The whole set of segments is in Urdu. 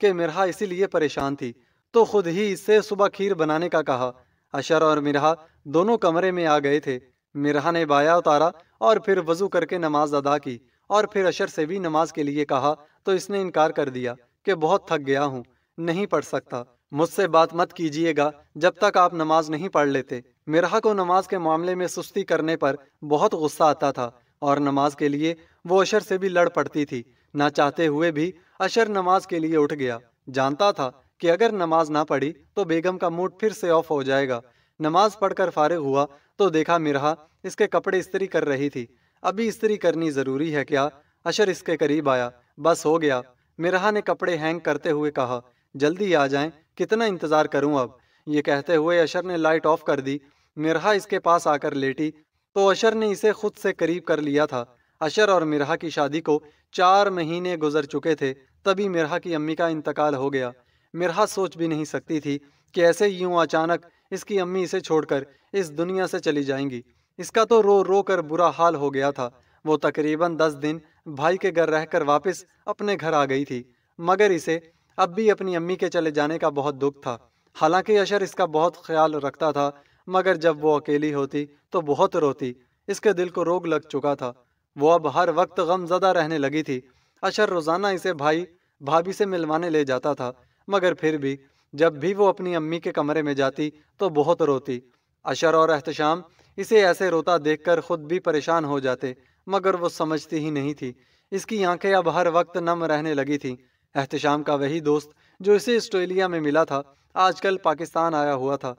کہ مرہا اسی لیے پریشان تھی تو خود ہی اس سے صبح کھیر بنانے کا کہا۔ اشر اور مرہا دونوں کمرے میں آ گئے تھے۔ مرہا نے بایا اتارا اور پھر وضو کر کے نماز ادا کی، اور پھر اشر سے بھی نماز کے لیے کہا تو اس نے انکار کر دیا کہ بہت تھک گیا ہوں، نہیں پڑھ سکتا، مجھ سے بات مت کیجیے گا جب تک آپ نماز نہیں پڑھ لیتے۔ مرہا کو نماز کے معاملے میں سستی کرنے پر بہت غصہ آتا تھا، اور نماز کے لیے وہ اشر سے بھی لڑ پڑتی تھی۔ نہ چاہتے ہوئے بھی اشر نماز کے لیے اٹھ گیا، جانتا تھا کہ اگر نماز نہ پڑھی تو بیگم کا موڈ پھر سے آف ہو جائے گا۔ نماز پڑھ کر فارغ ہوا تو دیکھا مرہا اس کے کپڑے استری کر رہی تھی۔ ابھی استری کرنی ضروری ہے کیا؟ اشر اس کے قریب آیا۔ بس ہو گیا، مرہا نے کپڑے ہینگ کرتے ہوئے کہا۔ جلدی آ جائیں، کتنا انتظار کروں اب؟ یہ کہتے ہوئے اشر نے لائٹ آف کر دی۔ مرہا اس کے پاس آ کر لیٹی تو اشر نے اسے خود سے قریب کر لیا تھا۔ اشر اور مرہا کی شادی کو 4 مہینے گزر چکے تھے، تبھی مرہا کی امی کا انتقال ہو گیا۔ مرہا سوچ بھی نہیں سکتی تھی کہ ایسے یوں اچانک اس کی امی اسے چھوڑ کر اس دنیا سے چلی جائیں گی۔ اس کا تو رو رو کر برا حال ہو گیا تھا۔ وہ تقریباً 10 دن بھائی کے گھر رہ کر واپس اپنے گھر آ گئی تھی، مگر اسے اب بھی اپنی امی کے چلے جانے کا بہت دکھ تھا۔ حالانکہ اشر اس کا بہت خیال رکھتا تھا، مگر جب وہ اکیلی ہوتی تو بہت روتی۔ اس کے دل کو روگ لگ چکا تھا، وہ اب ہر وقت غم زدہ رہنے لگی تھی۔ اشر روزانہ اسے بھائی بھابھی سے ملوانے لے جاتا تھا، مگر پھر بھی جب بھی وہ اپنی امی کے کمرے میں جاتی تو بہت روتی۔ اشر اور احتشام اسے ایسے روتا دیکھ کر خود بھی پریشان ہو جاتے، مگر وہ سمجھتی ہی نہیں تھی۔ اس کی آنکھیں اب ہر وقت نم رہنے لگی تھیں۔ احتشام کا وہی دوست جو اسے آسٹریلیا میں ملا تھا، آج کل پاکستان آیا ہوا تھا۔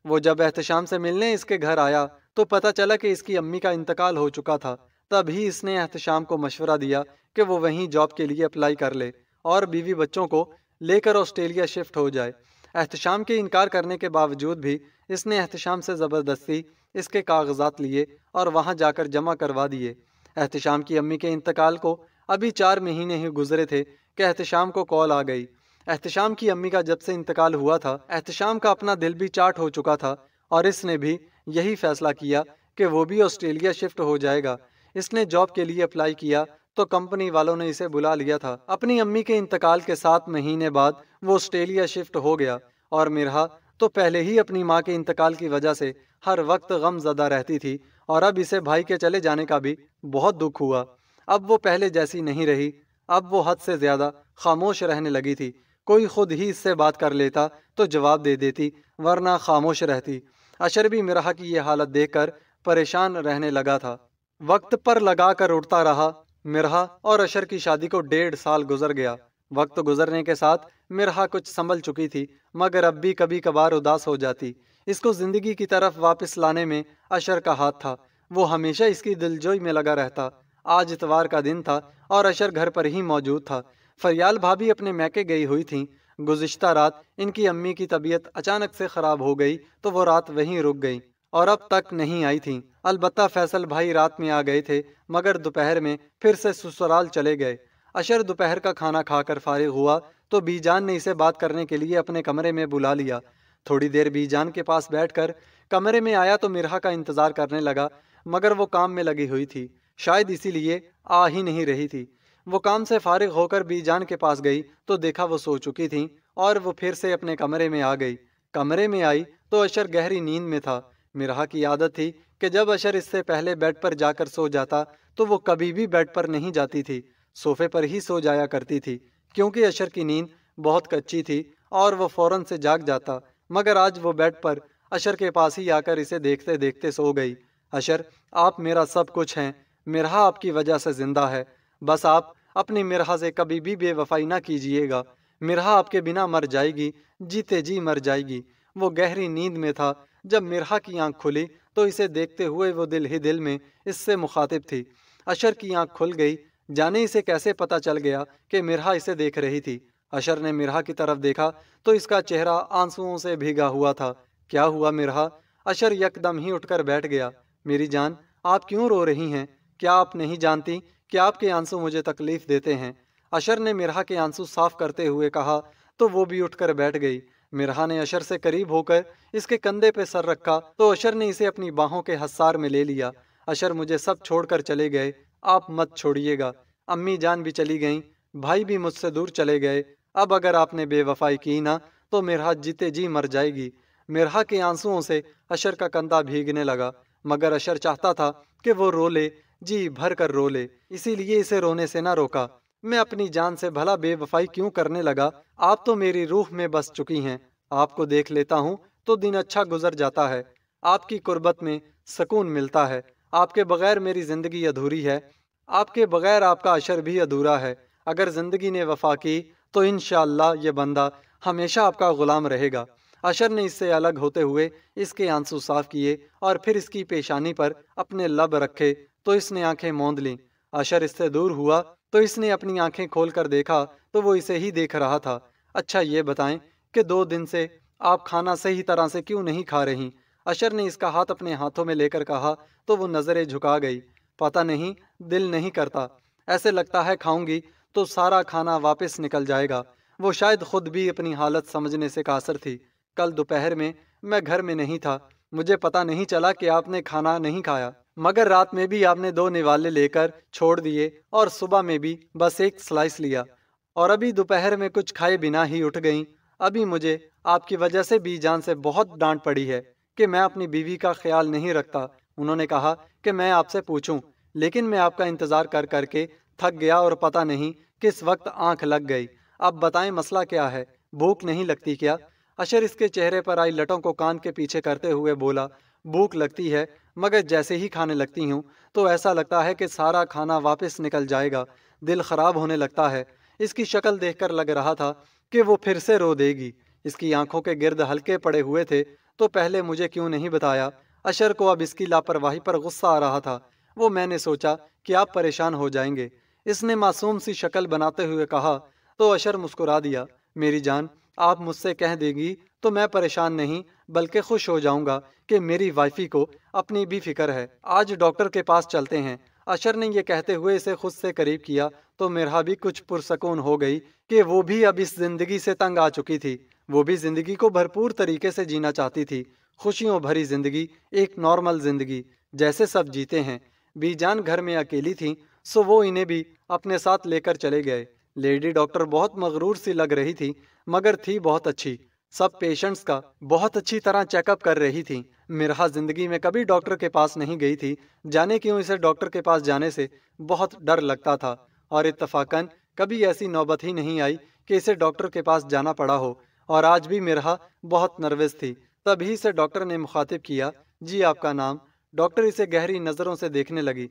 وہ جب احتشام سے ملنے اس کے گھر آیا تو پتہ چلا کہ اس کی امی کا انتقال ہو چکا تھا۔ تب ہی اس نے احتشام کو مشورہ دیا کہ وہ وہیں جاب کے لیے اپلائی کر لے اور بیوی بچوں کو لے کر آسٹریلیا شفٹ ہو جائے۔ احتشام کے انکار کرنے کے باوجود بھی اس نے احتشام سے زبردستی اس کے کاغذات لیے اور وہاں جا کر جمع کروا دیے۔ احتشام کی امی کے انتقال کو ابھی 4 مہینے ہی گزرے تھے کہ احتشام کو کال آ گئی۔ احتشام کی امی کا جب سے انتقال ہوا تھا، احتشام کا اپنا دل بھی چاٹ ہو چکا تھا، اور اس نے بھی یہی فیصلہ کیا کہ وہ بھی آسٹریلیا شفٹ ہو جائے گا۔ اس نے جاب کے لیے اپلائی کیا تو کمپنی والوں نے اسے بلا لیا تھا۔ اپنی امی کے انتقال کے 7 مہینے بعد وہ آسٹریلیا شفٹ ہو گیا، اور مرہا تو پہلے ہی اپنی ماں کے انتقال کی وجہ سے ہر وقت غم زدہ رہتی تھی، اور اب اسے بھائی کے چلے جانے کا بھی بہت دکھ ہوا۔ اب وہ پہلے جیسی نہیں رہی، اب وہ حد سے زیادہ خاموش رہنے لگی تھی۔ کوئی خود ہی اس سے بات کر لیتا تو جواب دے دیتی، ورنہ خاموش رہتی۔ اشر بھی مرہا کی یہ حالت دیکھ کر پریشان رہنے لگا تھا۔ وقت پر لگا کر اٹھتا رہا۔ مرہا اور اشر کی شادی کو 1.5 سال گزر گیا۔ وقت گزرنے کے ساتھ مرہا کچھ سنبھل چکی تھی، مگر اب بھی کبھی کبھار اداس ہو جاتی۔ اس کو زندگی کی طرف واپس لانے میں اشر کا ہاتھ تھا، وہ ہمیشہ اس کی دلجوئی میں لگا رہتا۔ آج اتوار کا دن تھا اور اشر گھر پر ہی موجود تھا۔ فریال بھابھی اپنے میکے گئی ہوئی تھیں۔ گزشتہ رات ان کی امی کی طبیعت اچانک سے خراب ہو گئی تو وہ رات وہیں رک گئی اور اب تک نہیں آئی تھیں۔ البتہ فیصل بھائی رات میں آ گئے تھے، مگر دوپہر میں پھر سے سسرال چلے گئے۔ اشر دوپہر کا کھانا کھا کر فارغ ہوا تو بی جان نے اسے بات کرنے کے لیے اپنے کمرے میں بلا لیا۔ تھوڑی دیر بی جان کے پاس بیٹھ کر کمرے میں آیا تو مرہا کا انتظار کرنے لگا، مگر وہ کام میں لگی ہوئی تھی، شاید اسی لیے آ ہی نہیں رہی تھی۔ وہ کام سے فارغ ہو کر بی جان کے پاس گئی تو دیکھا وہ سو چکی تھیں، اور وہ پھر سے اپنے کمرے میں آ گئی۔ کمرے میں آئی تو اشر گہری نیند میں تھا۔ مرہا کی عادت تھی کہ جب اشر اس سے پہلے بیڈ پر جا کر سو جاتا تو وہ کبھی بھی بیڈ پر نہیں جاتی تھی، صوفے پر ہی سو جایا کرتی تھی، کیونکہ اشر کی نیند بہت کچی تھی اور وہ فوراً سے جاگ جاتا۔ مگر آج وہ بیڈ پر اشر کے پاس ہی آ کر اسے دیکھتے دیکھتے سو گئی۔ اشر، آپ میرا سب کچھ ہیں، مرہا آپ کی وجہ سے زندہ ہے، بس آپ اپنی مرہا سے کبھی بھی بے وفائی نہ کیجیے گا، مرہا آپ کے بنا مر جائے گی، جیتے جی مر جائے گی۔ وہ گہری نیند میں تھا۔ جب مرہا کی آنکھ کھلی تو اسے دیکھتے ہوئے وہ دل ہی دل میں اس سے مخاطب تھی۔ اشر کی آنکھ کھل گئی، جانے اسے کیسے پتا چل گیا کہ مرہا اسے دیکھ رہی تھی۔ اشر نے مرہا کی طرف دیکھا تو اس کا چہرہ آنسوؤں سے بھیگا ہوا تھا۔ کیا ہوا مرہا؟ اشر یکدم ہی اٹھ کر بیٹھ گیا۔ میری جان، آپ کیوں رو رہی ہیں؟ کیا آپ نہیں جانتی کہ آپ کے آنسو مجھے تکلیف دیتے ہیں؟ اشر نے مرہا کے آنسو صاف کرتے ہوئے کہا تو وہ بھی اٹھ کر بیٹھ گئی۔ مرہا نے اشر سے قریب ہو کر اس کے کندھے پہ سر رکھا تو اشر نے اسے اپنی باہوں کے حصار میں لے لیا۔ اشر، مجھے سب چھوڑ کر چلے گئے، آپ مت چھوڑیے گا۔ امی جان بھی چلی گئیں، بھائی بھی مجھ سے دور چلے گئے، اب اگر آپ نے بے وفائی کی نا تو مرحا جیتے جی مر جائے گی۔ مرحا کے آنسوؤں سے اشر کا کندھا بھیگنے لگا، مگر اشر چاہتا تھا کہ وہ رو لے، جی بھر کر رو لے، اسی لیے اسے رونے سے نہ روکا۔ میں اپنی جان سے بھلا بے وفائی کیوں کرنے لگا؟ آپ تو میری روح میں بس چکی ہیں، آپ کو دیکھ لیتا ہوں تو دن اچھا گزر جاتا ہے، آپ کی قربت میں سکون ملتا ہے۔ آپ کے بغیر میری زندگی ادھوری ہے، آپ کے بغیر آپ کا اشر بھی ادھورا ہے۔ اگر زندگی نے وفا کی تو انشاءاللہ یہ بندہ ہمیشہ آپ کا غلام رہے گا۔ اشر نے اس سے الگ ہوتے ہوئے اس کے آنسو صاف کیے اور پھر اس کی پیشانی پر اپنے لب رکھے تو اس نے آنکھیں موند لیں۔ اشر اس سے دور ہوا تو اس نے اپنی آنکھیں کھول کر دیکھا تو وہ اسے ہی دیکھ رہا تھا۔ اچھا یہ بتائیں کہ 2 دن سے آپ کھانا صحیح طرح سے کیوں نہیں کھا رہی؟ اشر نے اس کا ہاتھ اپنے ہاتھوں میں لے کر کہا تو وہ نظریں جھکا گئی۔ پتہ نہیں، دل نہیں کرتا، ایسے لگتا ہے کھاؤں گی تو سارا کھانا واپس نکل جائے گا۔ وہ شاید خود بھی اپنی حالت سمجھنے سے قاصر تھی۔ کل دوپہر میں گھر میں نہیں تھا، مجھے پتہ نہیں چلا کہ آپ نے کھانا نہیں کھایا، مگر رات میں بھی آپ نے 2 نوالے لے کر چھوڑ دیے اور صبح میں بھی بس 1 سلائس لیا، اور ابھی دوپہر میں کچھ کھائے بنا ہی اٹھ گئیں۔ ابھی مجھے آپ کی وجہ سے بی جان سے بہت ڈانٹ پڑی ہے کہ میں اپنی بیوی کا خیال نہیں رکھتا۔ انہوں نے کہا کہ میں آپ سے پوچھوں، لیکن میں آپ کا انتظار کر کر کے تھک گیا اور پتہ نہیں کس وقت آنکھ لگ گئی۔ اب بتائیں مسئلہ کیا ہے؟ بھوک نہیں لگتی کیا؟ اشر اس کے چہرے پر آئی لٹوں کو کان کے پیچھے کرتے ہوئے بولا، بھوک لگتی ہے، مگر جیسے ہی کھانے لگتی ہوں تو ایسا لگتا ہے کہ سارا کھانا واپس نکل جائے گا، دل خراب ہونے لگتا ہے۔ اس کی شکل دیکھ کر لگ رہا تھا کہ وہ پھر سے رو دے گی۔ اس کی آنکھوں کے گرد ہلکے پڑے ہوئے تھے تو پہلے مجھے کیوں نہیں بتایا؟ اشر کو اب اس کی لاپرواہی پر غصہ آ رہا تھا۔ وہ میں نے سوچا کہ آپ پریشان ہو جائیں گے، اس نے معصوم سی شکل بناتے ہوئے کہا تو اشر مسکرا دیا۔ میری جان، آپ مجھ سے کہہ دے گی تو میں پریشان نہیں بلکہ خوش ہو جاؤں گا کہ میری وائفی کو اپنی بھی فکر ہے۔ آج ڈاکٹر کے پاس چلتے ہیں۔ اشر نے یہ کہتے ہوئے اسے خود سے قریب کیا تو مرحا بھی کچھ پرسکون ہو گئی کہ وہ بھی اب اس زندگی سے تنگ آ چکی تھی۔ وہ بھی زندگی کو بھرپور طریقے سے جینا چاہتی تھی، خوشیوں بھری زندگی، ایک نارمل زندگی جیسے سب جیتے ہیں۔ بی جان گھر میں اکیلی تھیں سو وہ انہیں بھی اپنے ساتھ لے کر چلے گئے۔ لیڈی ڈاکٹر بہت مغرور سی لگ رہی تھی مگر تھی بہت اچھی، سب پیشنٹس کا بہت اچھی طرح چیک اپ کر رہی تھی۔ مرحا زندگی میں کبھی ڈاکٹر کے پاس نہیں گئی تھی، جانے کیوں اسے ڈاکٹر کے پاس جانے سے بہت ڈر لگتا تھا، اور اتفاقاً کبھی ایسی نوبت ہی نہیں آئی کہ اسے ڈاکٹر کے پاس جانا پڑا ہو، اور آج بھی مرحا بہت نروس تھی۔ تبھی سے ڈاکٹر نے مخاطب کیا، جی آپ کا نام؟ ڈاکٹر اسے گہری نظروں سے دیکھنے لگی۔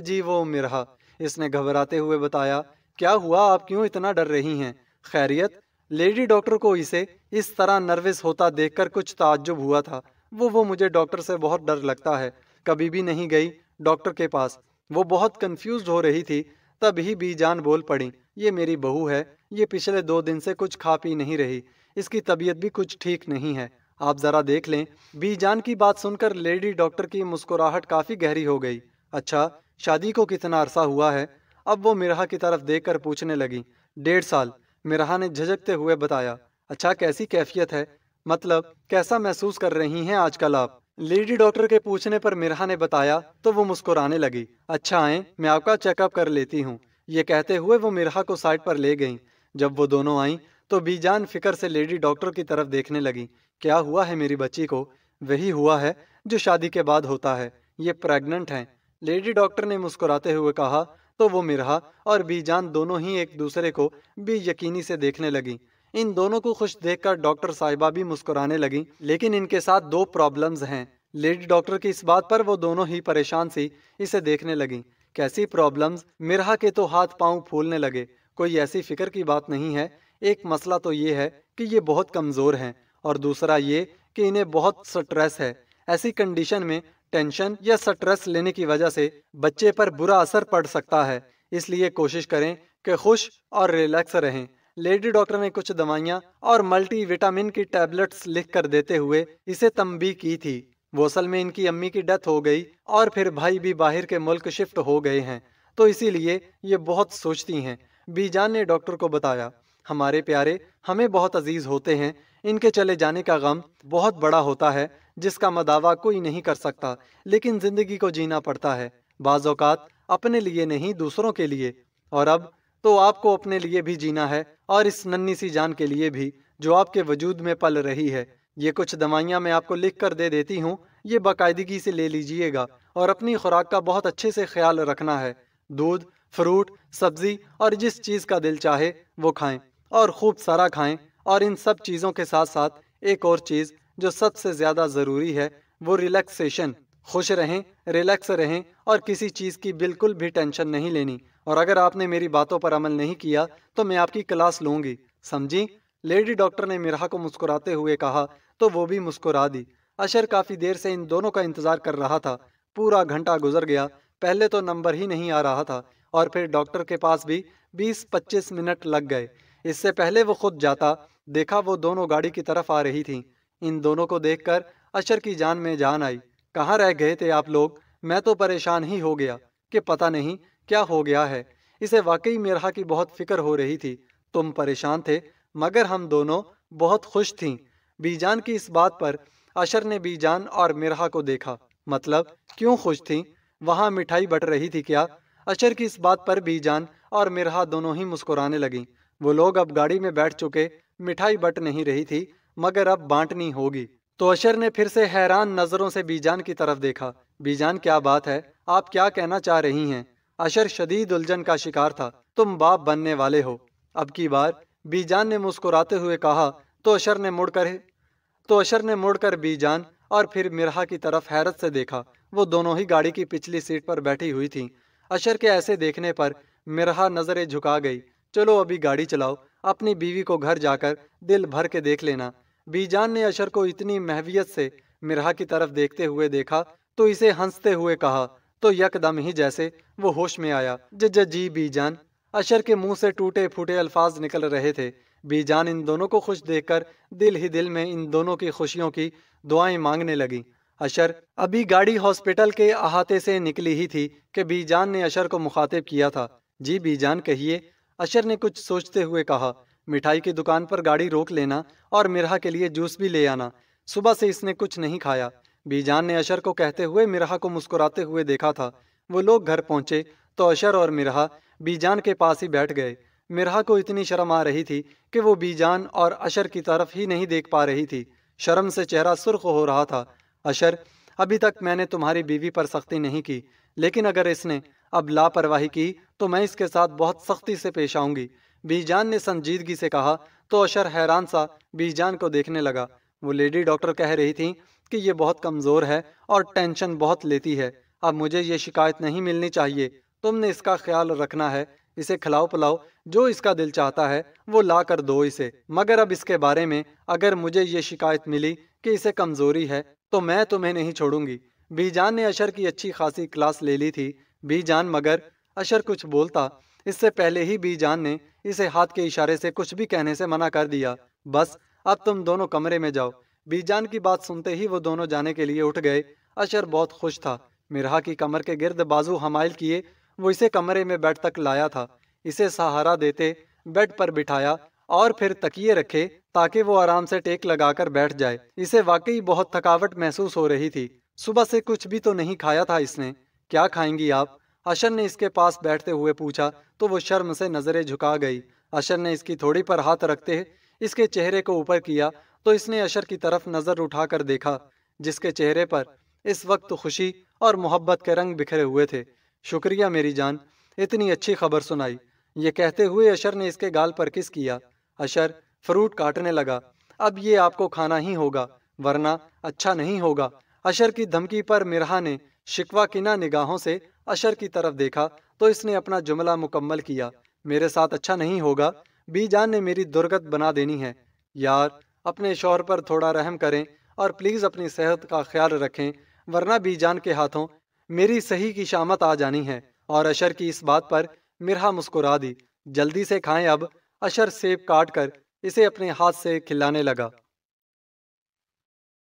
جی وہ مرحا، اس نے گھبراتے ہوئے بتایا۔ کیا ہوا، آپ کیوں اتنا ڈر رہی ہیں؟ خیریت؟ لیڈی ڈاکٹر کو اسے اس طرح نروس ہوتا دیکھ کر کچھ تعجب ہوا تھا۔ وہ مجھے ڈاکٹر سے بہت ڈر لگتا ہے، کبھی بھی نہیں گئی ڈاکٹر کے پاس۔ وہ بہت کنفیوزڈ ہو رہی تھی، تب ہی بی جان بول پڑی، یہ میری بہو ہے، یہ پچھلے 2 دن سے کچھ کھا پی نہیں رہی، اس کی طبیعت بھی کچھ ٹھیک نہیں ہے، آپ ذرا دیکھ لیں۔ بی جان کی بات سن کر لیڈی ڈاکٹر کی مسکراہٹ کافی گہری ہو گئی۔ اچھا، شادی کو کتنا عرصہ ہوا ہے؟ اب وہ مرحا کی طرف دیکھ کر پوچھنے لگی۔ 1.5 سال، مرحا نے جھجکتے ہوئے بتایا۔ اچھا، کیسی کیفیت ہے؟ مطلب کیسا محسوس کر رہی ہیں آج کل آپ؟ لیڈی ڈاکٹر کے پوچھنے پر مرحا نے بتایا تو وہ مسکرانے لگی۔ اچھا آئیں، میں آپ کا چیک اپ کر لیتی ہوں۔ یہ کہتے ہوئے وہ مرحا کو سائڈ پر لے گئیں۔ جب وہ دونوں آئیں تو بی جان فکر سے لیڈی ڈاکٹر کی طرف دیکھنے لگی۔ کیا ہوا ہے میری بچی کو؟ وہی ہوا ہے جو شادی کے بعد ہوتا ہے، یہ پریگننٹ ہیں، لیڈی ڈاکٹر نے مسکراتے ہوئے کہا تو وہ مرحا اور بی جان دونوں ہی ایک دوسرے کو بے یقینی سے دیکھنے لگیں۔ ان دونوں کو خوش دیکھ کر ڈاکٹر صاحبہ بھی مسکرانے لگیں، لیکن ان کے ساتھ 2 پرابلمز ہیں۔ لیڈی ڈاکٹر کی اس بات پر وہ دونوں ہی پریشان سی اسے دیکھنے لگیں۔ کیسی پرابلمز؟ مرحا کے تو ہاتھ پاؤں پھولنے لگے۔ کوئی ایسی فکر کی بات نہیں ہے، ایک مسئلہ تو یہ ہے کہ یہ بہت کمزور ہیں، اور دوسرا یہ کہ انہیں بہت سٹریس ہے۔ ایسی کنڈیشن میں ٹینشن یا سٹریس لینے کی وجہ سے بچے پر برا اثر پڑ سکتا ہے، اس لیے کوشش کریں کہ خوش اور ریلیکس رہیں۔ لیڈی ڈاکٹر نے کچھ دوائیاں اور ملٹی وٹامن کی ٹیبلٹس لکھ کر دیتے ہوئے اسے تنبیہ کی تھی۔ وہ اصل میں ان کی امی کی ڈیتھ ہو گئی اور پھر بھائی بھی باہر کے ملک شفٹ ہو گئے ہیں، تو اسی لیے یہ بہت سوچتی ہیں۔ بی جان نے ڈاکٹر کو بتایا، ہمارے پیارے ہمیں بہت عزیز ہوتے ہیں، ان کے چلے جانے کا غم بہت بڑا ہوتا ہے جس کا مداوع کوئی نہیں کر سکتا، لیکن زندگی کو جینا پڑتا ہے، بعض اوقات اپنے لیے نہیں دوسروں کے لیے، اور اب تو آپ کو اپنے لیے بھی جینا ہے اور اس ننھی سی جان کے لیے بھی جو آپ کے وجود میں پل رہی ہے۔ یہ کچھ دوائیاں میں آپ کو لکھ کر دے دیتی ہوں، یہ باقاعدگی سے لے لیجئے گا اور اپنی خوراک کا بہت اچھے سے خیال رکھنا ہے۔ دودھ، فروٹ، سبزی اور جس چیز کا دل چاہے وہ کھائیں اور خوب سارا کھائیں، اور ان سب چیزوں کے ساتھ ساتھ ایک اور چیز جو سب سے زیادہ ضروری ہے وہ ریلیکسیشن۔ خوش رہیں، ریلیکس رہیں اور کسی چیز کی بالکل بھی ٹینشن نہیں لینی، اور اگر آپ نے میری باتوں پر عمل نہیں کیا تو میں آپ کی کلاس لوں گی، سمجھی؟ لیڈی ڈاکٹر نے مرحا کو مسکراتے ہوئے کہا تو وہ بھی مسکرا دی۔ اشر کافی دیر سے ان دونوں کا انتظار کر رہا تھا۔ پورا گھنٹہ گزر گیا، پہلے تو نمبر ہی نہیں آ رہا تھا اور پھر ڈاکٹر کے پاس بھی 20-25 منٹ لگ گئے۔ اس سے پہلے وہ خود جاتا، دیکھا وہ دونوں گاڑی کی طرف آ رہی تھیں۔ ان دونوں کو دیکھ کر اشر کی جان میں جان آئی۔ کہاں رہ گئے تھے آپ لوگ؟ میں تو پریشان ہی ہو گیا کہ پتہ نہیں کیا ہو گیا ہے۔ اسے واقعی مرحا کی بہت فکر ہو رہی تھی۔ تم پریشان تھے مگر ہم دونوں بہت خوش تھیں۔ بی جان کی اس بات پر اشر نے بی جان اور مرحا کو دیکھا۔ مطلب کیوں خوش تھیں؟ وہاں مٹھائی بٹ رہی تھی کیا؟ اشر کی اس بات پر بی جان اور مرحا دونوں ہی مسکرانے لگیں۔ وہ لوگ اب گاڑی میں بیٹھ چکے، مٹھائی بٹ نہیں رہی تھی مگر اب بانٹنی ہوگی۔ تو اشر نے پھر سے حیران نظروں سے بی جان کی طرف دیکھا۔ بی جان کیا بات ہے؟ آپ کیا کہنا چاہ رہی ہیں؟ اشر شدید الجھن کا شکار تھا۔ تم باپ بننے والے ہو اب کی بار، بی جان نے مسکراتے ہوئے کہا تو اشر نے مڑ کر بی جان اور پھر مرحا کی طرف حیرت سے دیکھا۔ وہ دونوں ہی گاڑی کی پچھلی سیٹ پر بیٹھی ہوئی تھیں۔ اشر کے ایسے دیکھنے پر مرحا نظریں جھکا گئی۔ چلو ابھی گاڑی چلاؤ، اپنی بیوی کو گھر جا کر دل بھر کے دیکھ لینا۔ بی جان نے اشر کو اتنی محویت سے مرحا کی طرف دیکھتے ہوئے دیکھا تو اسے ہنستے ہوئے کہا تو یک دم ہی جیسے وہ ہوش میں آیا، جی بی جان۔ اشر کے منہ سے ٹوٹے پھوٹے الفاظ نکل رہے تھے۔ بی جان ان دونوں کو خوش دیکھ کر دل ہی دل میں ان دونوں کی خوشیوں کی دعائیں مانگنے لگی۔ اشر ابھی گاڑی ہاسپٹل کے احاطے سے نکلی ہی تھی کہ بی جان نے اشر کو مخاطب کیا تھا۔ جی بی جان کہیے، اشر نے کچھ سوچتے ہوئے کہا۔ مٹھائی کی دکان پر گاڑی روک لینا اور مرحا کے لیے جوس بھی لے آنا، صبح سے اس نے کچھ نہیں کھایا۔ بی جان نے اشر کو کہتے ہوئے مرحا کو مسکراتے ہوئے دیکھا تھا۔ وہ لوگ گھر پہنچے تو اشر اور مرحا بی جان کے پاس ہی بیٹھ گئے۔ مرحا کو اتنی شرم آ رہی تھی کہ وہ بی جان اور اشر کی طرف ہی نہیں دیکھ پا رہی تھی۔ شرم سے چہرہ سرخ ہو رہا تھا۔ اشر، ابھی تک میں نے تمہاری بیوی پر سختی نہیں کی، لیکن اگر اس نے اب لاپرواہی کی تو میں اس کے ساتھ بہت سختی سے پیش آؤں گی، بی جان نے سنجیدگی سے کہا تو اشر حیران سا بی جان کو دیکھنے لگا۔ وہ لیڈی ڈاکٹر کہہ رہی تھی کہ یہ بہت کمزور ہے اور ٹینشن بہت لیتی ہے۔ اب مجھے یہ شکایت نہیں ملنی چاہیے۔ تم نے اس کا خیال رکھنا ہے، اسے کھلاؤ پلاؤ، جو اس کا دل چاہتا ہے وہ لا کر دو اسے، مگر اب اس کے بارے میں اگر مجھے یہ شکایت ملی کہ اسے کمزوری ہے تو میں تمہیں نہیں چھوڑوں گی۔ بی جان نے اشر کی اچھی خاصی کلاس لے لی تھی۔ بی جان، مگر اشر کچھ بولتا اس سے پہلے ہی بی جان نے اسے ہاتھ کے اشارے سے کچھ بھی کہنے سے منع کر دیا۔ بس اب تم دونوں کمرے میں جاؤ۔ بی جان کی بات سنتے ہی وہ دونوں جانے کے لیے اٹھ گئے۔ اشر بہت خوش تھا۔ مرحا کی کمر کے گرد بازو حمائل کیے وہ اسے کمرے میں بیڈ تک لایا تھا۔ اسے سہارا دیتے بیڈ پر بٹھایا اور پھر تکیے رکھے تاکہ وہ آرام سے ٹیک لگا کر بیٹھ جائے۔ اسے واقعی بہت تھکاوٹ محسوس ہو رہی تھی۔ صبح سے کچھ بھی تو نہیں کھایا تھا اس نے۔ کیا کھائیں گی آپ؟ اشر نے اس کے پاس بیٹھتے ہوئے پوچھا تو وہ شرم سے نظریں جھکا گئی۔ اشر نے اس کی تھوڑی پر ہاتھ رکھتے اس کے چہرے کو اوپر کیا تو اس نے اشر کی طرف نظر اٹھا کر دیکھا جس کے چہرے پر اس وقت خوشی اور محبت کے رنگ بکھرے ہوئے تھے۔ شکریہ میری جان، اتنی اچھی خبر سنائی۔ یہ کہتے ہوئے اشر نے اس کے گال پر کس کیا۔ اشر فروٹ کاٹنے لگا۔ اب یہ آپ کو کھانا ہی ہوگا ورنہ اچھا نہیں ہوگا۔ اشر کی دھمکی پر مرحا نے شکوہ کنا نگاہوں سے اشر کی طرف دیکھا تو اس نے اپنا جملہ مکمل کیا۔ میرے ساتھ اچھا نہیں ہوگا؟ بی جان نے میری درگت بنا دینی ہے۔ یار، اپنے شوہر پر تھوڑا رحم کریں اور پلیز اپنی صحت کا خیال رکھیں ورنہ بی جان کے ہاتھوں میری صحیح کی شامت آ جانی ہے۔ اور اشر کی اس بات پر مرحا مسکرا دی۔ جلدی سے کھائیں اب۔ اشر سیب کاٹ کر اسے اپنے ہاتھ سے کھلانے لگا۔